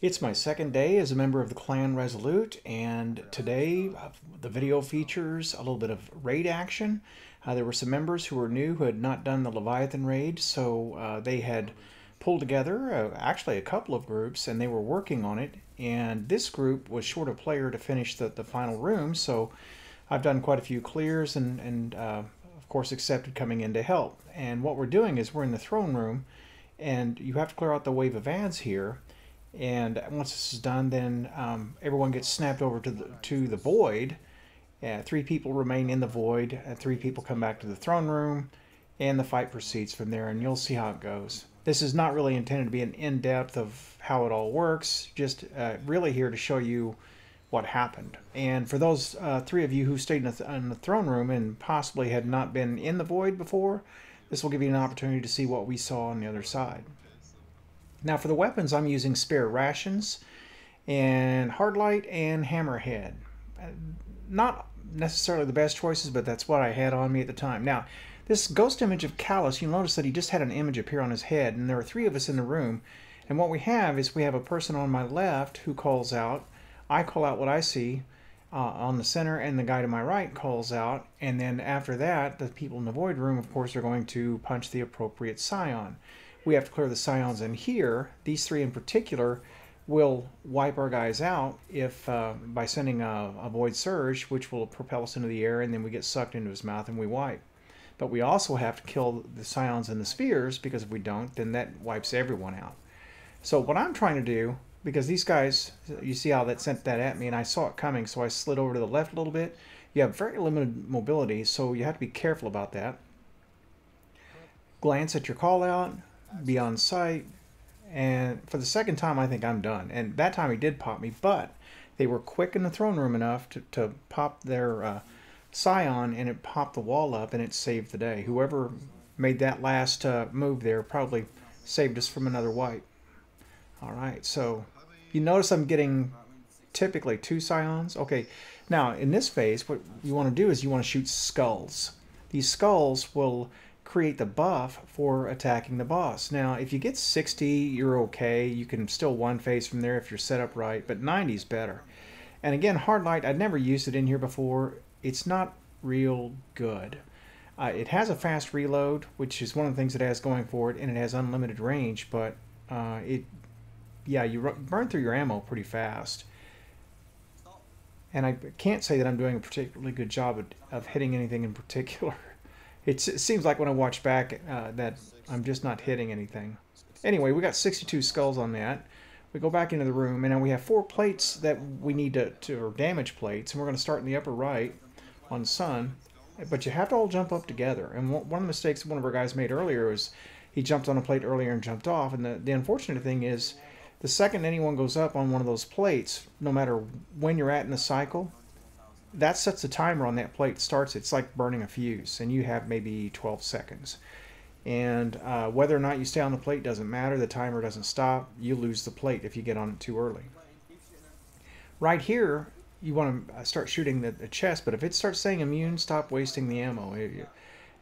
It's my second day as a member of the Clan Resolute, and today the video features a little bit of raid action. There were some members who were new who had not done the Leviathan raid, so they had pulled together actually a couple of groups and they were working on it. And this group was short a player to finish the final room, so I've done quite a few clears and of course accepted coming in to help. And what we're doing is we're in the throne room, and you have to clear out the wave of ads here. And once this is done, then everyone gets snapped over to the void. 3 people remain in the void. 3 people come back to the throne room, and the fight proceeds from there. And you'll see how it goes. This is not really intended to be an in-depth of how it all works. Just really here to show you what happened. And for those 3 of you who stayed in the throne room and possibly had not been in the void before, this will give you an opportunity to see what we saw on the other side. Now for the weapons, I'm using spare rations and hardlight and hammerhead. Not necessarily the best choices, but that's what I had on me at the time. Now, this ghost image of Calus, you'll notice that he just had an image appear on his head, and there are 3 of us in the room. And what we have is we have a person on my left who calls out. I call out what I see on the center, and the guy to my right calls out. And then after that, the people in the void room, of course, are going to punch the appropriate scion. We have to clear the scions in here. These 3 in particular will wipe our guys out if by sending a void surge, which will propel us into the air, and then we get sucked into his mouth and we wipe. But we also have to kill the scions in the spheres, because if we don't, then that wipes everyone out. So what I'm trying to do, because these guys, you see how that sent that at me, and I saw it coming, so I slid over to the left a little bit. You have very limited mobility, so you have to be careful about that. Glance at your call out, be on site, and for the second time I think I'm done. And that time he did pop me, but they were quick in the throne room enough to pop their scion, and it popped the wall up, and it saved the day. Whoever made that last move there probably saved us from another wipe. Alright, so you notice I'm getting typically 2 scions. Okay, now in this phase what you want to do is you want to shoot skulls. These skulls will create the buff for attacking the boss. Now if you get 60, you're okay. You can still one phase from there if you're set up right, but 90 is better. And again, hard light, I'd never used it in here before. It's not real good. It has a fast reload, which is one of the things it has going for it, and it has unlimited range, but you burn through your ammo pretty fast. And I can't say that I'm doing a particularly good job of hitting anything in particular. It seems like when I watch back that I'm just not hitting anything. Anyway, we got 62 skulls on that. We go back into the room, and now we have 4 plates that we need or damage plates, and we're going to start in the upper right on Sun. But you have to all jump up together. And one of the mistakes one of our guys made earlier was he jumped on a plate earlier and jumped off. And the unfortunate thing is, the second anyone goes up on one of those plates, no matter when you're at in the cycle, that sets a timer on that plate. Starts, it's like burning a fuse, and you have maybe 12 seconds. And whether or not you stay on the plate doesn't matter. The timer doesn't stop. You lose the plate if you get on it too early. Right here, you want to start shooting the chest, but if it starts saying immune, stop wasting the ammo.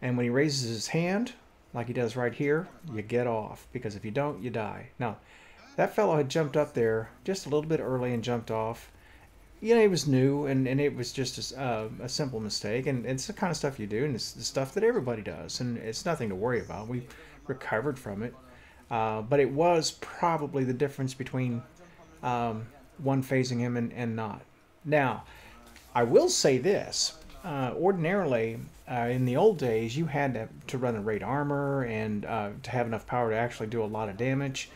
And when he raises his hand, like he does right here, you get off, because if you don't, you die. Now, that fellow had jumped up there just a little bit early and jumped off. You know, it was new, and it was just a simple mistake, and it's the kind of stuff you do, and it's the stuff that everybody does, and it's nothing to worry about. We recovered from it, but it was probably the difference between one phasing him and not. Now, I will say this. Ordinarily, in the old days, you had to run a raid armor and to have enough power to actually do a lot of damage.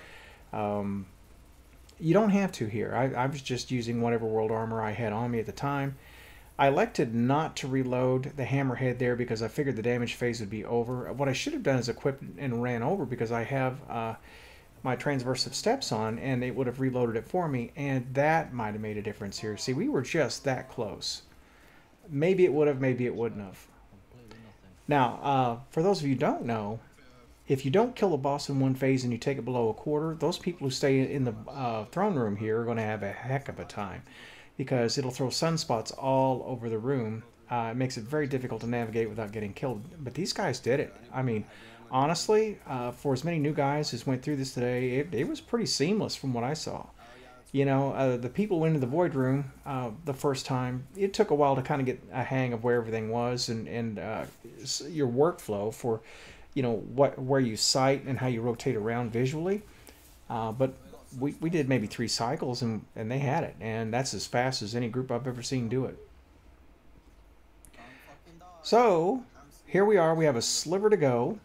You don't have to here. I was just using whatever world armor I had on me at the time. I elected not to reload the hammerhead there because I figured the damage phase would be over. What I should have done is equipped and ran over, because I have my transversive steps on, and it would have reloaded it for me, and that might have made a difference here. See, we were just that close. Maybe it would have, maybe it wouldn't have. Now, for those of you who don't know, if you don't kill the boss in one phase and you take it below a quarter, those people who stay in the throne room here are going to have a heck of a time, because it'll throw sunspots all over the room. It makes it very difficult to navigate without getting killed. But these guys did it. I mean, honestly, for as many new guys as went through this today, it was pretty seamless from what I saw. You know, the people went into the void room the first time. It took a while to kind of get a hang of where everything was and your workflow for, you know, where you sight and how you rotate around visually. But we did maybe 3 cycles and they had it, and that's as fast as any group I've ever seen do it. So here we are. We have a sliver to go.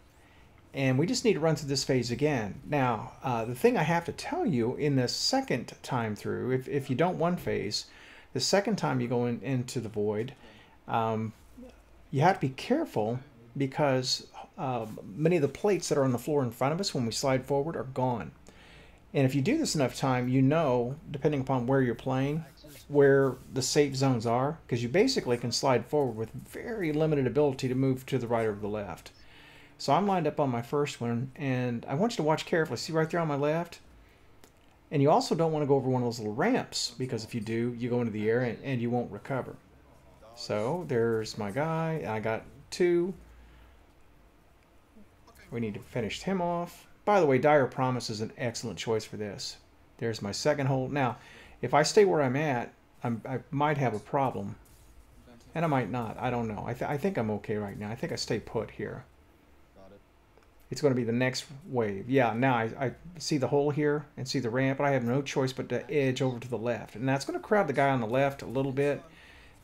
And we just need to run through this phase again. Now, the thing I have to tell you, in the second time through, if you don't one phase, the second time you go into the void, you have to be careful because many of the plates that are on the floor in front of us when we slide forward are gone. And if you do this enough time, you know, depending upon where you're playing, where the safe zones are, because you basically can slide forward with very limited ability to move to the right or the left. So I'm lined up on my first one, and I want you to watch carefully. See right there on my left? And you also don't want to go over one of those little ramps, because if you do, you go into the air and you won't recover. So there's my guy. I got 2. We need to finish him off. By the way, Dire Promise is an excellent choice for this. There's my second hold. Now, if I stay where I'm at, I might have a problem. And I might not. I don't know. I think I'm okay right now. I think I stay put here. It's going to be the next wave. Yeah, now I see the hole here and see the ramp, but I have no choice but to edge over to the left. And that's going to crowd the guy on the left a little bit,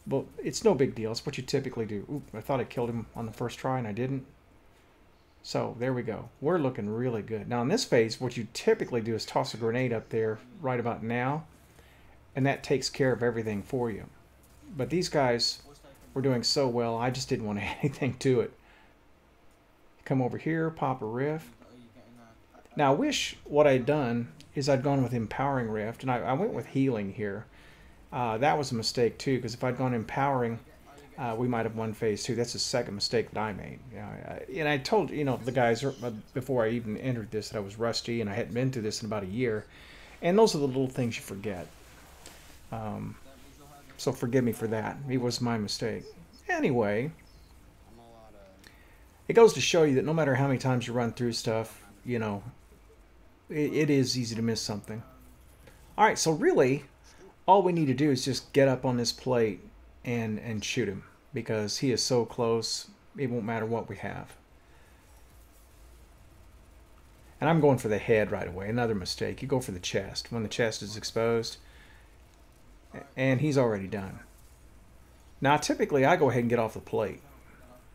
but it's no big deal. It's what you typically do. Oop, I thought I killed him on the first try, and I didn't. So there we go. We're looking really good. Now in this phase, what you typically do is toss a grenade up there right about now, and that takes care of everything for you. But these guys were doing so well, I just didn't want to add anything to it. Come over here, pop a rift. Now I wish what I'd done is I'd gone with Empowering Rift, and I went with Healing here. That was a mistake too, because if I'd gone Empowering, we might have won phase 2. That's the second mistake that I made. And I told, you know, the guys before I even entered this that I was rusty and I hadn't been through this in about a year. And those are the little things you forget. So forgive me for that. It was my mistake. Anyway, it goes to show you that no matter how many times you run through stuff, you know, it is easy to miss something. All right, so really, all we need to do is just get up on this plate and shoot him, because he is so close, it won't matter what we have. And I'm going for the head right away. Another mistake. You go for the chest when the chest is exposed. And he's already done. Now, typically, I go ahead and get off the plate,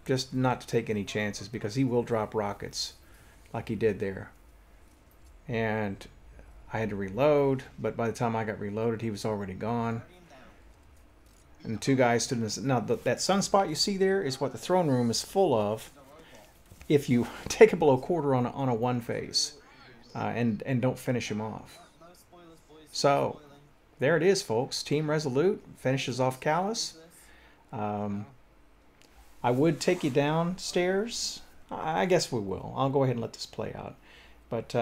just not to take any chances, because he will drop rockets like he did there. And I had to reload, but by the time I got reloaded, he was already gone. And the 2 guys stood in this. Now, that sunspot you see there is what the throne room is full of if you take it below quarter on a one phase and don't finish him off. So there it is, folks. Team Resolute finishes off Calus. I would take you downstairs. I guess we will. I'll go ahead and let this play out. But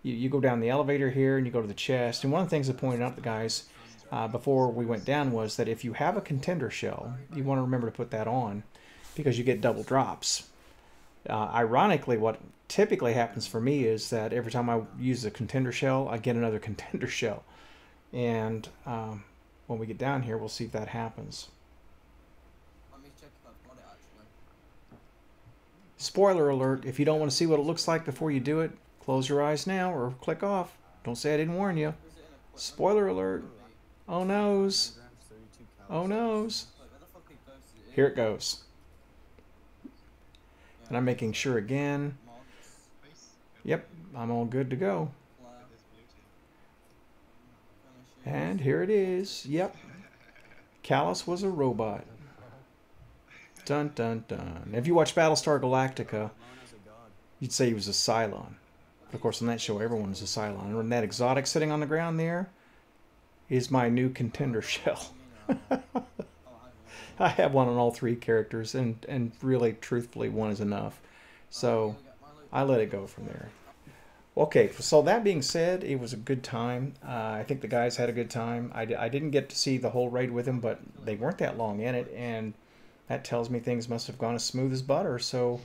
you go down the elevator here and you go to the chest. And one of the things I pointed out to the guys before we went down was that if you have a contender shell, you want to remember to put that on, because you get double drops. Ironically, what typically happens for me is that every time I use a contender shell, I get another contender shell. And when we get down here, we'll see if that happens. Spoiler alert, if you don't want to see what it looks like before you do it, close your eyes now or click off. Don't say I didn't warn you. Spoiler alert. Oh noes. Oh noes. Here it goes. And I'm making sure again. Yep, I'm all good to go. And here it is. Yep. Calus was a robot. Dun dun dun. If you watch Battlestar Galactica, you'd say he was a Cylon. But of course, on that show, everyone's a Cylon. And that exotic sitting on the ground there is my new contender shell. I have one on all 3 characters, and really, truthfully, 1 is enough. So I let it go from there. Okay, so that being said, it was a good time. I think the guys had a good time. I didn't get to see the whole raid with them, but they weren't that long in it, and that tells me things must have gone as smooth as butter. So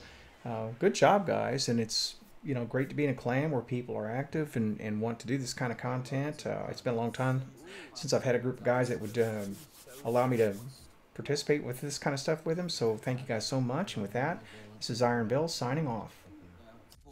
good job, guys. And it's you know, great to be in a clan where people are active and want to do this kind of content. It's been a long time since I've had a group of guys that would allow me to participate with this kind of stuff with them. So thank you guys so much. And with that, this is Iron Bill signing off.